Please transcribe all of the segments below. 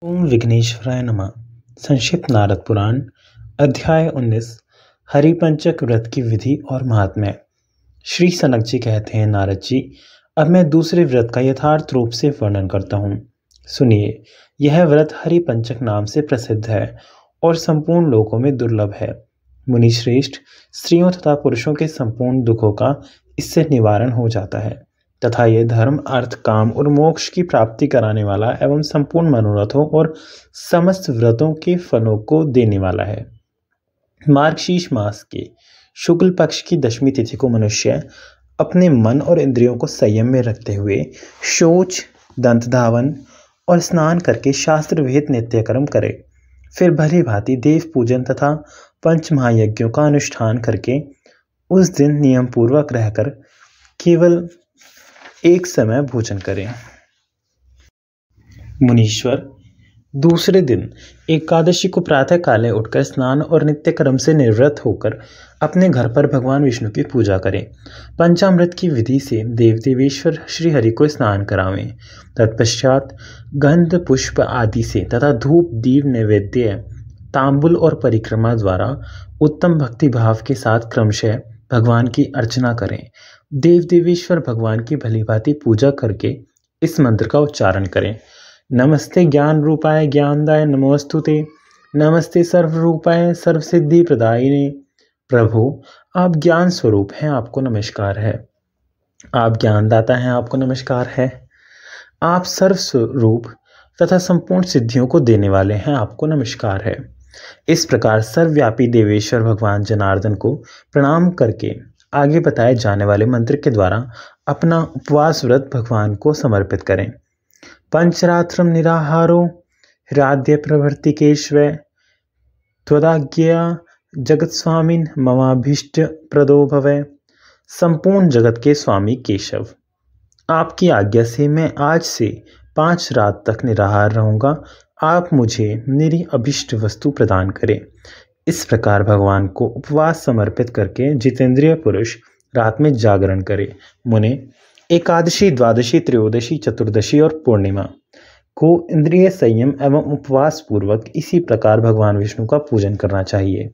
ओम विघ्नेश्वराय नमः। संक्षिप्त नारद पुराण अध्याय 19 हरिपंचक व्रत की विधि और महात्म्य। श्री सनक जी कहते हैं, नारद जी, अब मैं दूसरे व्रत का यथार्थ रूप से वर्णन करता हूँ। सुनिए, यह व्रत हरिपंचक नाम से प्रसिद्ध है और संपूर्ण लोकों में दुर्लभ है। मुनि श्रेष्ठ, स्त्रियों तथा पुरुषों के संपूर्ण दुखों का इससे निवारण हो जाता है तथा यह धर्म, अर्थ, काम और मोक्ष की प्राप्ति कराने वाला एवं संपूर्ण मनोरथों और समस्त व्रतों के फलों को देने वाला है। मार्गशीर्ष मास के शुक्ल पक्ष की दशमी तिथि को मनुष्य अपने मन और इंद्रियों को संयम में रखते हुए शौच, दंत धावन और स्नान करके शास्त्र विहित नित्य कर्म करे। फिर भली भांति देव पूजन तथा पंच महायज्ञों का अनुष्ठान करके उस दिन नियम पूर्वक रहकर केवल एक समय भोजन करें। मुनीश्वर, दूसरे दिन एकादशी को प्रातः काले उठकर स्नान और नित्य कर्म से निवृत्त होकर अपने घर पर भगवान विष्णु की पूजा करें। पंचामृत की विधि से देव देवेश्वर श्री हरि को स्नान करावें। तत्पश्चात गंध पुष्प आदि से तथा धूप दीप नैवेद्य तांबुल और परिक्रमा द्वारा उत्तम भक्ति भाव के साथ क्रमशः भगवान की अर्चना करें। देव देवेश्वर भगवान की भली भांति पूजा करके इस मंत्र का उच्चारण करें। नमस्ते ज्ञान रूपाय ज्ञानदाय नमोस्तुते, नमस्ते सर्व रूपाय सर्व सिद्धि प्रदायिने। प्रभु, आप ज्ञान स्वरूप हैं, आपको नमस्कार है। आप ज्ञानदाता हैं, आपको नमस्कार है। आप सर्व स्वरूप तथा संपूर्ण सिद्धियों को देने वाले हैं, आपको नमस्कार है। इस प्रकार सर्वव्यापी देवेश्वर भगवान जनार्दन को प्रणाम करके आगे बताए जाने वाले मंत्र के द्वारा अपना उपवास व्रत भगवान को समर्पित करें। पंचरात्रम निराहारो हृदय प्रवृत्ति केशव त्वदाज्ञया जगत स्वामिन ममाभीष्ट प्रदो भवे। संपूर्ण जगत के स्वामी केशव, आपकी आज्ञा से मैं आज से 5 रात तक निराहार रहूंगा। आप मुझे मेरी अभिष्ट वस्तु प्रदान करें। इस प्रकार भगवान को उपवास समर्पित करके जितेंद्रिय पुरुष रात में जागरण करे। मुने, एकादशी, द्वादशी, त्रयोदशी, चतुर्दशी और पूर्णिमा को इंद्रिय संयम एवं उपवास पूर्वक इसी प्रकार भगवान विष्णु का पूजन करना चाहिए।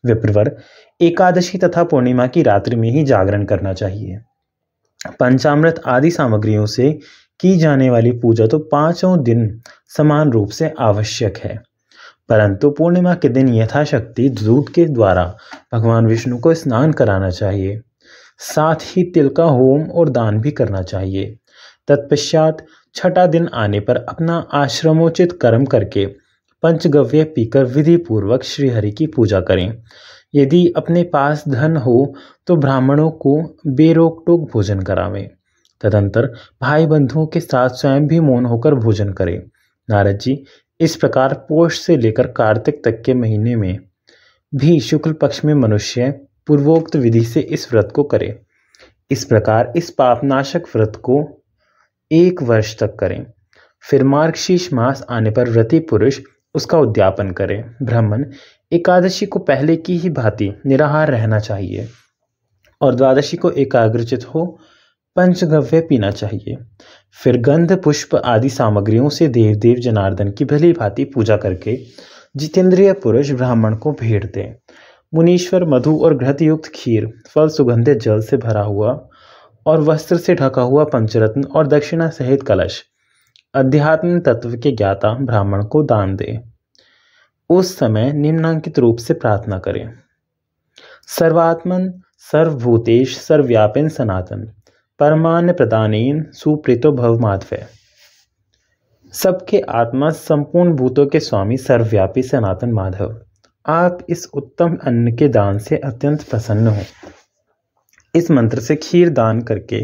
विप्रवर, एकादशी तथा पूर्णिमा की रात्रि में ही जागरण करना चाहिए। पंचामृत आदि सामग्रियों से की जाने वाली पूजा तो 5 दिन समान रूप से आवश्यक है, परंतु पूर्णिमा के दिन यथाशक्ति दूध के द्वारा भगवान विष्णु को स्नान कराना चाहिए। साथ ही तिल का होम और दान भी करना चाहिए। तत्पश्चात छठा दिन आने पर अपना आश्रमोचित कर्म करके पंचगव्य पीकर विधि पूर्वक श्रीहरि की पूजा करें। यदि अपने पास धन हो तो ब्राह्मणों को बेरोक टोक भोजन करावें। तदंतर भाई बंधुओं के साथ स्वयं भी मौन होकर भोजन करें। नारद जी, इस प्रकार पोष से लेकर कार्तिक तक के महीने में भी शुक्ल पक्ष में मनुष्य पूर्वोक्त विधि से इस व्रत को करे। इस प्रकार इस पापनाशक व्रत को 1 वर्ष तक करें। फिर मार्गशीर्ष मास आने पर व्रती पुरुष उसका उद्यापन करे। ब्राह्मण, एकादशी को पहले की ही भांति निराहार रहना चाहिए और द्वादशी को एकाग्रचित हो पंचगव्य पीना चाहिए। फिर गंध पुष्प आदि सामग्रियों से देव देव जनार्दन की भली भांति पूजा करके जितेंद्रिय पुरुष ब्राह्मण को भेंट दे। मुनीश्वर, मधु और घृत युक्त खीर, फल सुगंधित जल से भरा हुआ और वस्त्र से ढका हुआ पंचरत्न और दक्षिणा सहित कलश अध्यात्म तत्व के ज्ञाता ब्राह्मण को दान दे। उस समय निम्नांकित रूप से प्रार्थना करें। सर्वात्मन सर्वभूतेश सर्वव्यापिन सनातन परमान्य प्रदानेन सुप्रीतो भव माधव। सबके आत्मा, संपूर्ण भूतों के स्वामी, सर्वव्यापी सनातन माधव, आप इस उत्तम अन्न के दान से अत्यंत प्रसन्न हो। इस मंत्र से खीर दान करके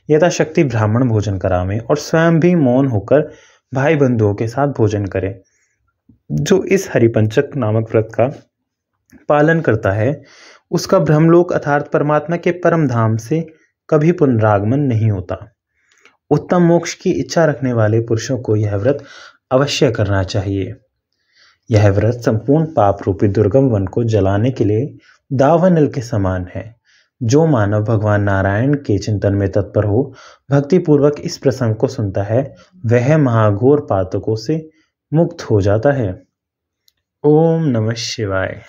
यथाशक्ति ब्राह्मण भोजन करावें और स्वयं भी मौन होकर भाई बंधुओं के साथ भोजन करें। जो इस हरिपंचक नामक व्रत का पालन करता है उसका ब्रह्मलोक अर्थात परमात्मा के परम धाम से कभी पुनरागमन नहीं होता। उत्तम मोक्ष की इच्छा रखने वाले पुरुषों को यह व्रत अवश्य करना चाहिए। यह व्रत संपूर्ण पाप रूपी दुर्गम वन को जलाने के लिए दावानल के समान है। जो मानव भगवान नारायण के चिंतन में तत्पर हो, भक्ति पूर्वक इस प्रसंग को सुनता है, वह महाघोर पातकों से मुक्त हो जाता है। ओम नमः शिवाय।